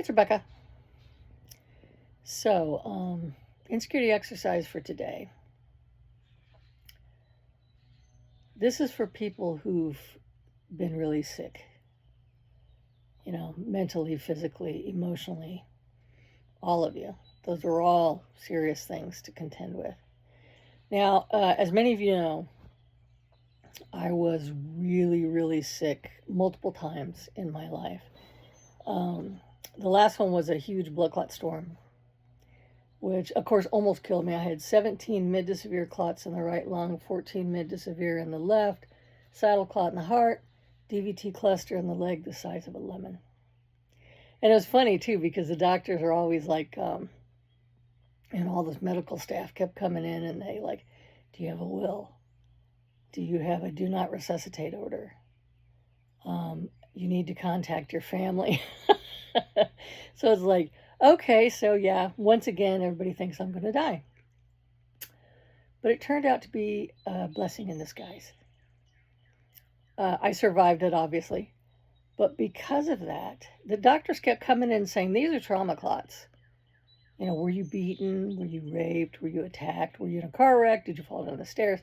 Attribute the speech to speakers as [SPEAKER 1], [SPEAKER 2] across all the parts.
[SPEAKER 1] It's Rebecca. So, insecurity exercise for today. This is for people who've been really sick, mentally, physically, emotionally, all of you. Those are all serious things to contend with. Now, as many of you know, I was really, really sick multiple times in my life. The last one was a huge blood clot storm, which of course almost killed me. I had 17 mid to severe clots in the right lung, 14 mid to severe in the left, saddle clot in the heart, DVT cluster in the leg the size of a lemon. And it was funny too, because the doctors are always like, and all this medical staff kept coming in and they like, do you have a will? Do you have a do not resuscitate order? You need to contact your family. So it's like, okay, so yeah, once again, everybody thinks I'm going to die. But it turned out to be a blessing in disguise. I survived it, obviously. But because of that, the doctors kept coming in saying, these are trauma clots. Were you beaten? Were you raped? Were you attacked? Were you in a car wreck? Did you fall down the stairs?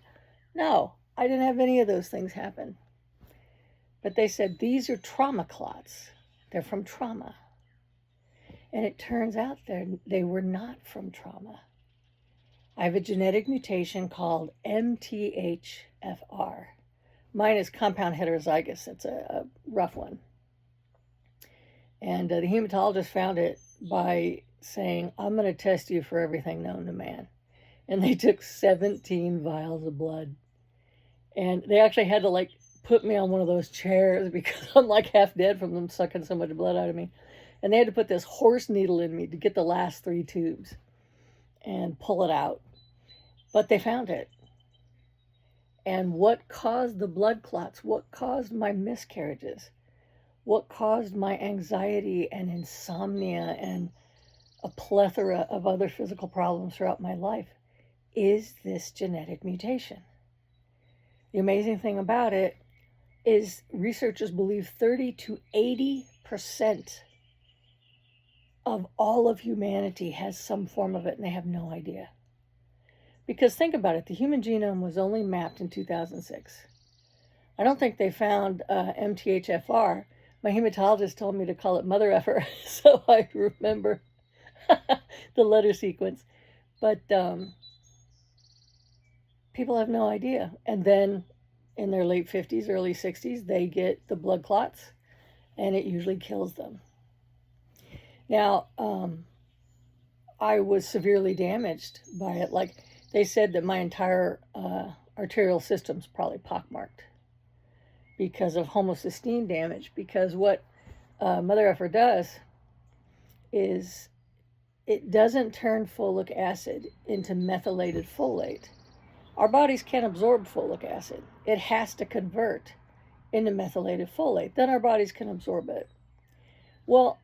[SPEAKER 1] No, I didn't have any of those things happen. But they said, these are trauma clots. They're from trauma. And it turns out they were not from trauma. I have a genetic mutation called MTHFR. Mine is compound heterozygous. It's a rough one. And the hematologist found it by saying, I'm going to test you for everything known to man. And they took 17 vials of blood. And they actually had to put me on one of those chairs because I'm half dead from them sucking so much blood out of me. And they had to put this horse needle in me to get the last 3 tubes and pull it out. But they found it. And what caused the blood clots? What caused my miscarriages? What caused my anxiety and insomnia and a plethora of other physical problems throughout my life is this genetic mutation. The amazing thing about it is researchers believe 30 to 80% of all of humanity has some form of it, and they have no idea. Because think about it, the human genome was only mapped in 2006. I don't think they found MTHFR. My hematologist told me to call it mother effer, so I remember the letter sequence. But people have no idea. And then in their late 50s, early 60s, they get the blood clots, and it usually kills them. Now, I was severely damaged by it. They said that my entire arterial system's probably pockmarked because of homocysteine damage. Because what mother effer does is it doesn't turn folic acid into methylated folate. Our bodies can't absorb folic acid. It has to convert into methylated folate. Then our bodies can absorb it. Well,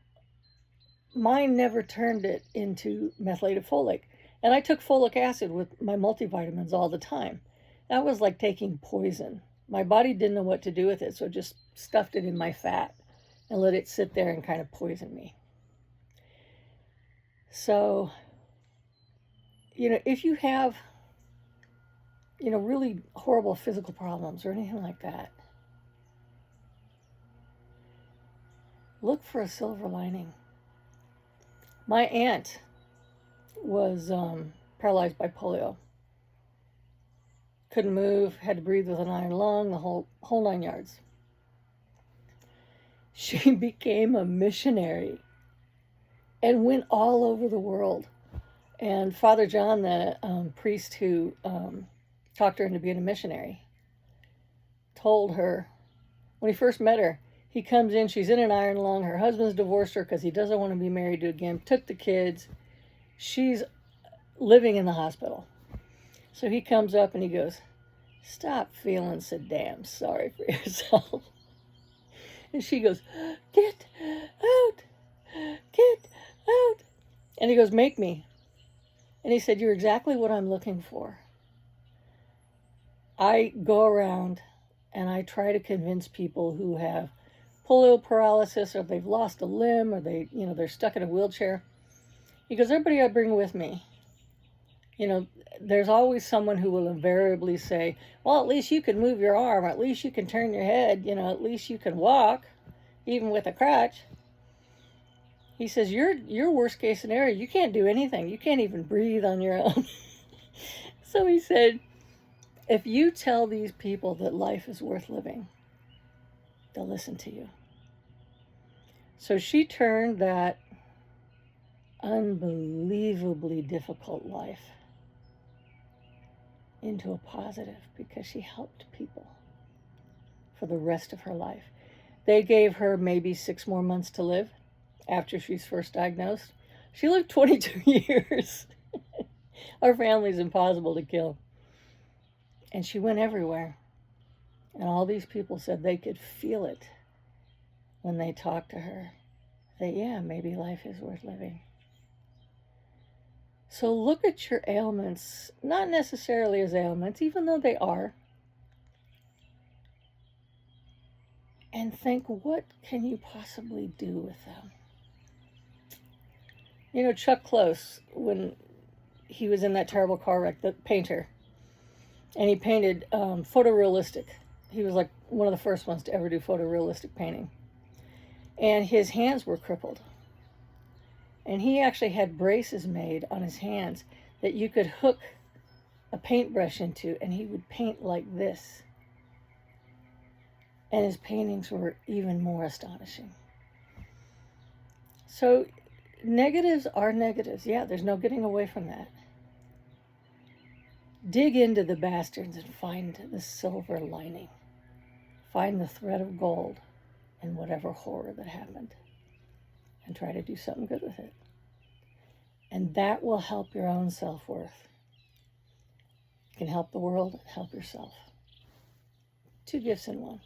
[SPEAKER 1] mine never turned it into methylated folate. And I took folic acid with my multivitamins all the time. That was like taking poison. My body didn't know what to do with it, so it just stuffed it in my fat and let it sit there and kind of poison me. So, if you have, really horrible physical problems or anything like that, look for a silver lining. My aunt was paralyzed by polio. Couldn't move, had to breathe with an iron lung, the whole 9 yards. She became a missionary and went all over the world. And Father John, the priest who talked her into being a missionary, told her, when he first met her, he comes in, she's in an iron lung, her husband's divorced her because he doesn't want to be married to again, took the kids, she's living in the hospital. So he comes up and he goes, stop feeling so damn sorry for yourself. And she goes, get out, get out. And he goes, make me. And he said, you're exactly what I'm looking for. I go around and I try to convince people who have polio paralysis, or they've lost a limb, or they're stuck in a wheelchair. He goes, everybody I bring with me, there's always someone who will invariably say, well, at least you can move your arm, or at least you can turn your head, at least you can walk, even with a crutch. He says, your worst case scenario, you can't do anything. You can't even breathe on your own. So he said, if you tell these people that life is worth living, they'll listen to you. So she turned that unbelievably difficult life into a positive because she helped people for the rest of her life. They gave her maybe 6 more months to live after she's first diagnosed. She lived 22 years. Our family's impossible to kill. And she went everywhere. And all these people said they could feel it when they talked to her, that, yeah, maybe life is worth living. So look at your ailments, not necessarily as ailments, even though they are, and think, what can you possibly do with them? Chuck Close, when he was in that terrible car wreck, the painter, and he painted photorealistic. He was like one of the first ones to ever do photorealistic painting. And his hands were crippled. And he actually had braces made on his hands that you could hook a paintbrush into, and he would paint like this. And his paintings were even more astonishing. So negatives are negatives. Yeah, there's no getting away from that. Dig into the bastards and find the silver lining. Find the thread of gold in whatever horror that happened, and try to do something good with it. And that will help your own self-worth. You can help the world and help yourself. 2 gifts in one.